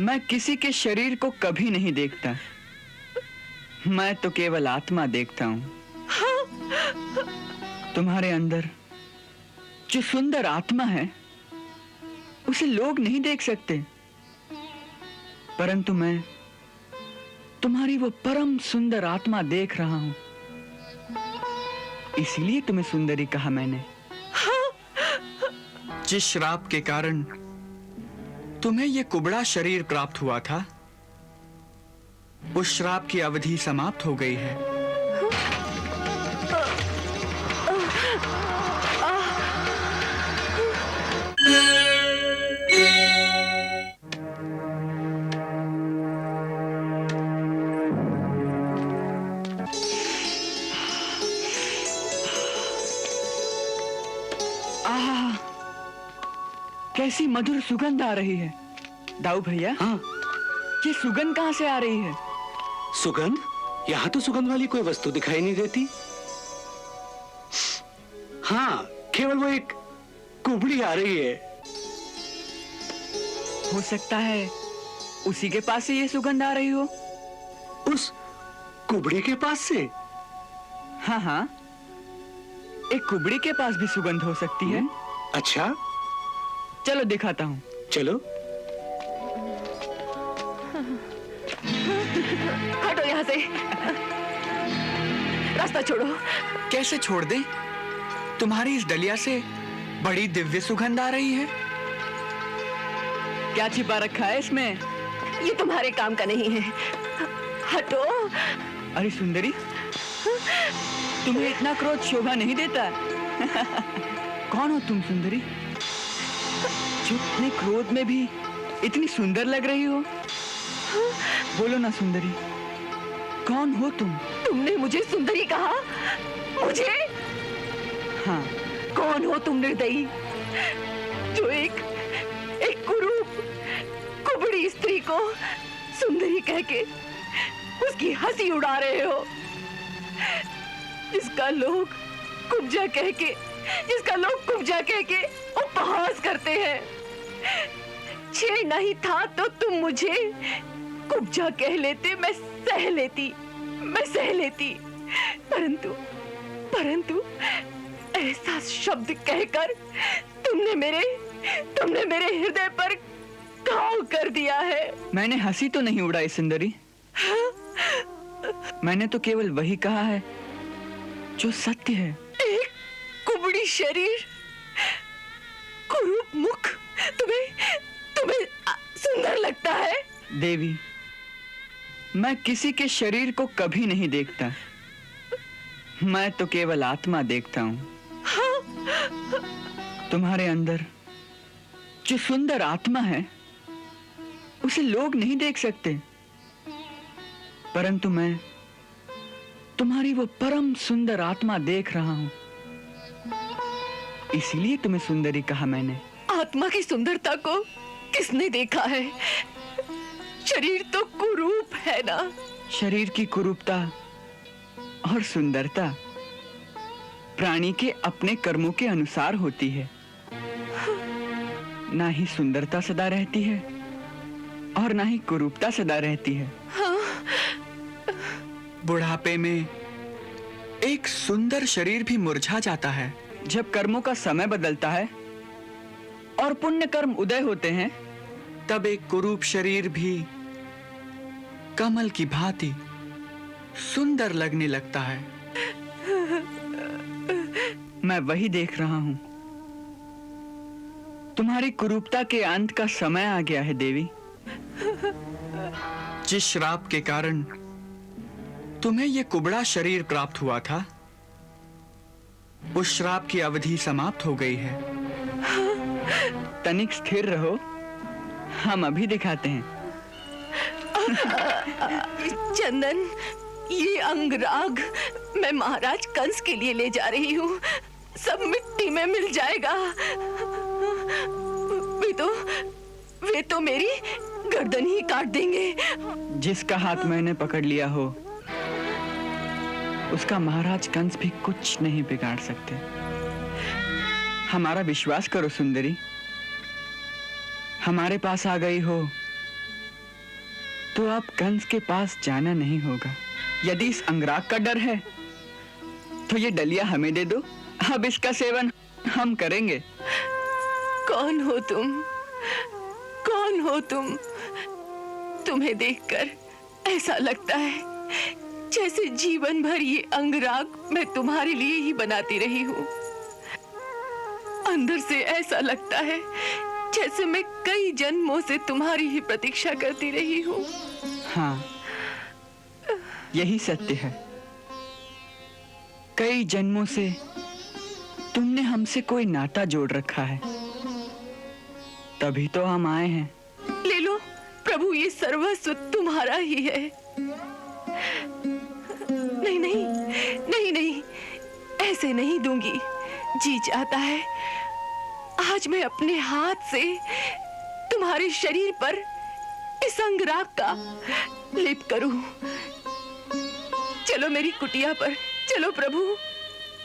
मैं किसी के शरीर को कभी नहीं देखता। मैं तो केवल आत्मा देखता हूँ। तुम्हारे अंदर जो सुंदर आत्मा है उसे लोग नहीं देख सकते, परंतु मैं तुम्हारी वो परम सुंदर आत्मा देख रहा हूं। इसीलिए तुम्हें सुंदरी कहा मैंने। जिस श्राप के कारण तुम्हें यह कुबड़ा शरीर प्राप्त हुआ था, उस श्राप की अवधि समाप्त हो गई है। कैसी मधुर सुगंध आ रही है। दाऊ भैया, हाँ, ये सुगंध कहाँ से आ रही है? सुगंध? यहाँ तो सुगंध वाली कोई वस्तु दिखाई नहीं देती। हाँ, केवल वो एक कुबड़ी आ रही है। हो सकता है उसी के पास से ये सुगंध आ रही हो। उस कुबड़ी के पास से? हाँ हाँ, एक कुबड़ी के पास भी सुगंध हो सकती है। अच्छा, चलो दिखाता हूँ। चलो। हटो यहाँ से, रास्ता छोड़ो। कैसे छोड़ दे? तुम्हारी इस डलिया से बड़ी दिव्य सुगंध आ रही है। क्या छिपा रखा है इसमें? ये तुम्हारे काम का नहीं है, हटो। अरे सुंदरी, तुम्हें इतना क्रोध शोभा नहीं देता। कौन हो तुम सुंदरी, जो इतने क्रोध में भी इतनी सुंदर लग रही हो? बोलो ना सुंदरी, कौन हो तुम? तुमने मुझे सुंदरी कहा? मुझे? हाँ। कौन हो तुम निर्दयी, जो एक कुरूप कुबड़ी स्त्री को सुंदरी कह के उसकी हंसी उड़ा रहे हो, जिसका लोग कुब्जा कह के उपहास करते हैं। छेड़ नहीं था तो तुम मुझे कुब्जा कह लेते, मैं सह लेती। परंतु ऐसा शब्द कहकर तुमने मेरे हृदय पर घाव कर दिया है। मैंने हंसी तो नहीं उड़ाई सुंदरी। मैंने तो केवल वही कहा है जो सत्य है। एक कुबड़ी शरीर, कुरूप मुख, तुम्हें सुंदर लगता है? देवी, मैं किसी के शरीर को कभी नहीं देखता। मैं तो केवल आत्मा देखता हूँ। तुम्हारे अंदर जो सुंदर आत्मा है उसे लोग नहीं देख सकते, परंतु मैं तुम्हारी वो परम सुंदर आत्मा देख रहा हूं। इसीलिए तुम्हें सुंदरी कहा मैंने। आत्मा की सुंदरता को किसने देखा है? शरीर तो कुरूप है ना। शरीर की कुरूपता और सुंदरता प्राणी के अपने कर्मों के अनुसार होती है। ना ही सुंदरता सदा रहती है और ना ही कुरूपता सदा रहती है। बुढ़ापे में एक सुंदर शरीर भी मुरझा जाता है। जब कर्मों का समय बदलता है और पुण्य कर्म उदय होते हैं, तब एक कुरूप शरीर भी कमल की भांति सुंदर लगने लगता है। मैं वही देख रहा हूं। तुम्हारी कुरूपता के अंत का समय आ गया है देवी। जिस श्राप के कारण तुम्हें यह कुबड़ा शरीर प्राप्त हुआ था, उस श्राप की अवधि समाप्त हो गई है। तनिक स्थिर रहो, हम अभी दिखाते हैं। चंदन, ये अंगराग मैं महाराज कंस के लिए ले जा रही हूँ। सब मिट्टी में मिल जाएगा। वे तो मेरी गर्दन ही काट देंगे। जिसका हाथ मैंने पकड़ लिया हो, उसका महाराज कंस भी कुछ नहीं बिगाड़ सकते। हमारा विश्वास करो सुंदरी। हमारे पास आ गई हो तो अब कंस के पास जाना नहीं होगा। यदि इस अंगराग का डर है तो ये डलिया हमें दे दो, अब इसका सेवन हम करेंगे। कौन हो तुम? कौन हो तुम? तुम्हें देखकर ऐसा लगता है जैसे जीवन भर ये अंगराग मैं तुम्हारे लिए ही बनाती रही हूँ। अंदर से ऐसा लगता है जैसे मैं कई जन्मों से तुम्हारी ही प्रतीक्षा करती रही हूँ। हाँ, यही सत्य है। कई जन्मों से तुमने हमसे कोई नाता जोड़ रखा है, तभी तो हम आए हैं। ले लो प्रभु, ये सर्वस्व तुम्हारा ही है। नहीं नहीं नहीं नहीं, ऐसे नहीं दूंगी। जी चाहता है आज मैं अपने हाथ से तुम्हारे शरीर पर इस अंगराग का लेप करूं। चलो मेरी कुटिया पर चलो प्रभु,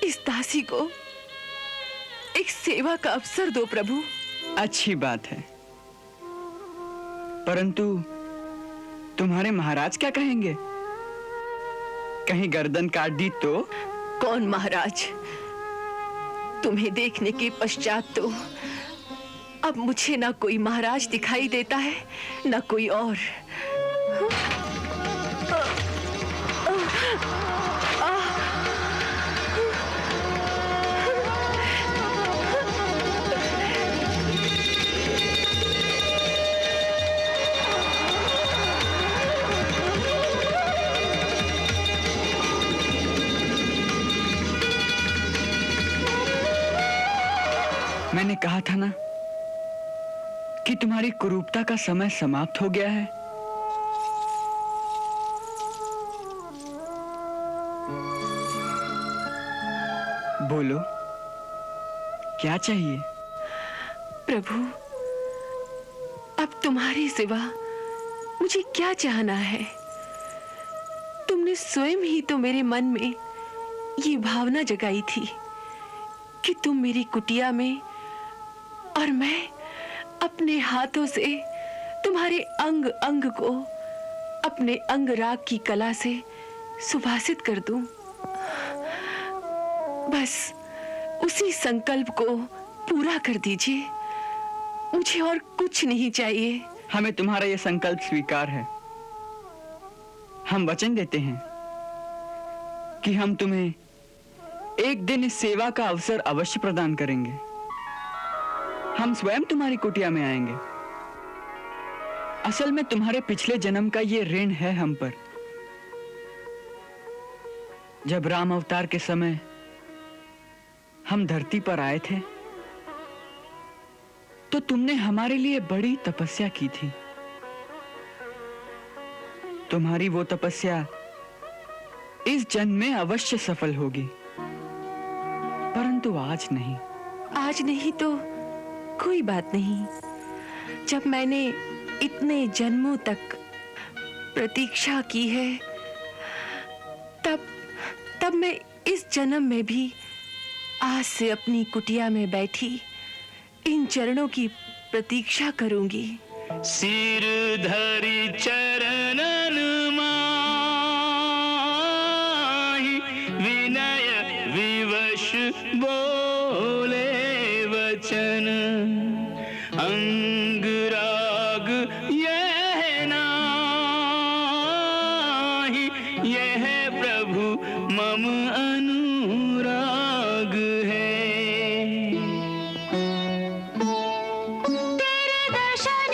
इस दासी को एक सेवा का अवसर दो प्रभु। अच्छी बात है, परंतु तुम्हारे महाराज क्या कहेंगे? कहीं गर्दन काट दी तो? कौन महाराज? तुम्हें देखने के पश्चात तो अब मुझे ना कोई महाराज दिखाई देता है ना कोई और। मैंने कहा था ना कि तुम्हारी कुरूपता का समय समाप्त हो गया है। बोलो, क्या चाहिए? प्रभु, अब तुम्हारे सिवा मुझे क्या चाहना है? तुमने स्वयं ही तो मेरे मन में ये भावना जगाई थी कि तुम मेरी कुटिया में और मैं अपने हाथों से तुम्हारे अंग अंग को अपने अंगराग की कला से सुभाषित कर दूं। बस उसी संकल्प को पूरा कर दीजिए, मुझे और कुछ नहीं चाहिए। हमें तुम्हारा यह संकल्प स्वीकार है। हम वचन देते हैं कि हम तुम्हें एक दिन इस सेवा का अवसर अवश्य प्रदान करेंगे। हम स्वयं तुम्हारी कुटिया में आएंगे। असल में तुम्हारे पिछले जन्म का ये ऋण है हम पर। जब राम अवतार के समय हम धरती पर आए थे तो तुमने हमारे लिए बड़ी तपस्या की थी। तुम्हारी वो तपस्या इस जन्म में अवश्य सफल होगी, परंतु आज नहीं। आज नहीं तो कोई बात नहीं। जब मैंने इतने जन्मों तक प्रतीक्षा की है, तब मैं इस जन्म में भी आज से अपनी कुटिया में बैठी इन चरणों की प्रतीक्षा करूंगी। सिर धरि चरणन माहि, विनय विवश बोले वचन। अंगराग यह नाही, यह प्रभु मम अनुराग है। तेरे दर्शन